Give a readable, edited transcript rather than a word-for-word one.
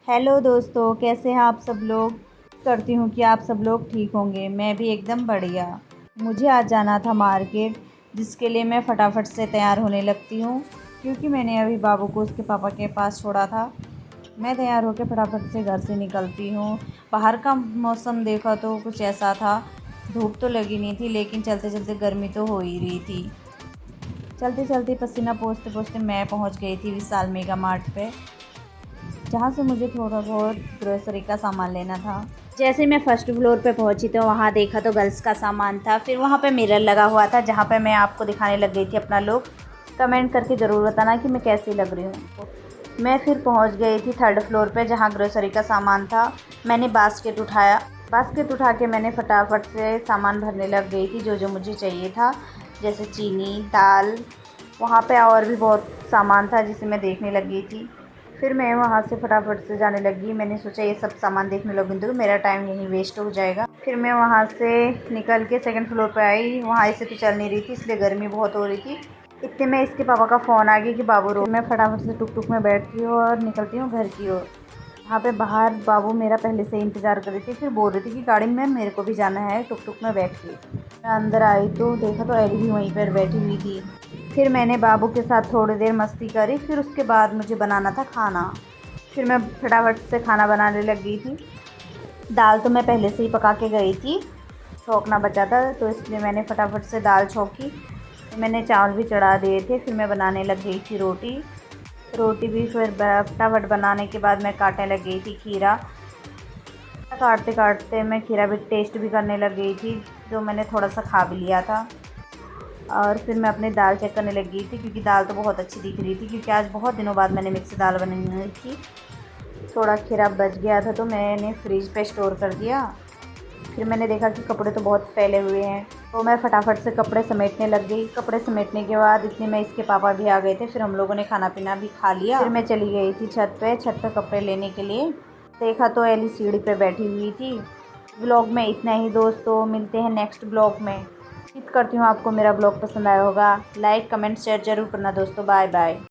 Hello दोस्तों, कैसे हैं आप सब लोग। करती हूँ कि आप सब लोग ठीक होंगे। मैं भी एकदम बढ़िया। मुझे आज जाना था मार्केट, जिसके लिए मैं फटाफट से तैयार होने लगती हूँ, क्योंकि मैंने अभी बाबू को उसके पापा के पास छोड़ा था। मैं तैयार होकर फटाफट से घर से निकलती हूँ। बाहर का मौसम देखा तो कुछ ऐसा था, धूप तो लगी नहीं थी, लेकिन चलते चलते गर्मी तो हो ही रही थी। चलते चलते पसीना पोंछते पोंछते मैं पहुँच गई थी विशाल मेगा मार्ट पे, जहाँ से मुझे थोड़ा बहुत ग्रोसरी का सामान लेना था। जैसे मैं फ़र्स्ट फ्लोर पे पहुँची तो वहाँ देखा तो गर्ल्स का सामान था। फिर वहाँ पे मिरर लगा हुआ था, जहाँ पे मैं आपको दिखाने लग गई थी अपना लुक। कमेंट करके ज़रूर बताना कि मैं कैसी लग रही हूँ। मैं फिर पहुँच गई थी थर्ड फ्लोर पे, जहाँ ग्रोसरी का सामान था। मैंने बास्केट उठाया। बास्केट उठा के मैंने फटाफट से सामान भरने लग गई थी, जो जो मुझे चाहिए था, जैसे चीनी, दाल। वहाँ पे और भी बहुत सामान था जिसे मैं देखने लग गई थी। फिर मैं वहाँ से फटाफट से जाने लगी। मैंने सोचा ये सब सामान देखने लगूँ तो मेरा टाइम यहीं वेस्ट हो जाएगा। फिर मैं वहाँ से निकल के सेकंड फ्लोर पे आई। वहाँ ऐसे तो चल नहीं रही थी, इसलिए गर्मी बहुत हो रही थी। इतने में इसके पापा का फ़ोन आ गया कि बाबू रो। मैं फटाफट से टुक टुक में बैठती हूँ और निकलती हूँ घर की ओर। वहाँ पे बाहर बाबू मेरा पहले से इंतज़ार कर रही थी। फिर बोल रही थी कि गाड़ी में मेरे को भी जाना है, टुक टुक में बैठ के। मैं अंदर आई तो देखा तो एली भी वहीं पर बैठी हुई थी। फिर मैंने बाबू के साथ थोड़ी देर मस्ती करी। फिर उसके बाद मुझे बनाना था खाना। फिर मैं फटाफट से खाना बनाने लग गई थी। दाल तो मैं पहले से ही पका के गई थी, छौंकना बचा था, तो इसलिए मैंने फटाफट से दाल छौंकी। मैंने चावल भी चढ़ा दिए थे। फिर मैं बनाने लग गई थी रोटी। रोटी भी फिर फटाफट बनाने के बाद मैं काटने लग गई थी खीरा। काटते काटते मैं खीरा भी टेस्ट भी करने लग गई थी, जो मैंने थोड़ा सा खा भी लिया था। और फिर मैं अपनी दाल चेक करने लग गई थी, क्योंकि दाल तो बहुत अच्छी दिख रही थी, क्योंकि आज बहुत दिनों बाद मैंने मिक्स दाल बनाई थी। थोड़ा खीरा बच गया था तो मैंने फ्रिज पे स्टोर कर दिया। फिर मैंने देखा कि कपड़े तो बहुत फैले हुए हैं, तो मैं फटाफट से कपड़े समेटने लग गई। कपड़े समेटने के बाद इतने में इसके पापा भी आ गए थे। फिर हम लोगों ने खाना पीना भी खा लिया। फिर मैं चली गई थी छत पे कपड़े लेने के लिए। देखा तो एली सीढ़ी पे बैठी हुई थी। ब्लॉग में इतना ही दोस्तों, मिलते हैं नेक्स्ट ब्लॉग में। उम्मीद करती हूँ आपको मेरा ब्लॉग पसंद आया होगा। लाइक कमेंट शेयर ज़रूर करना दोस्तों। Bye bye.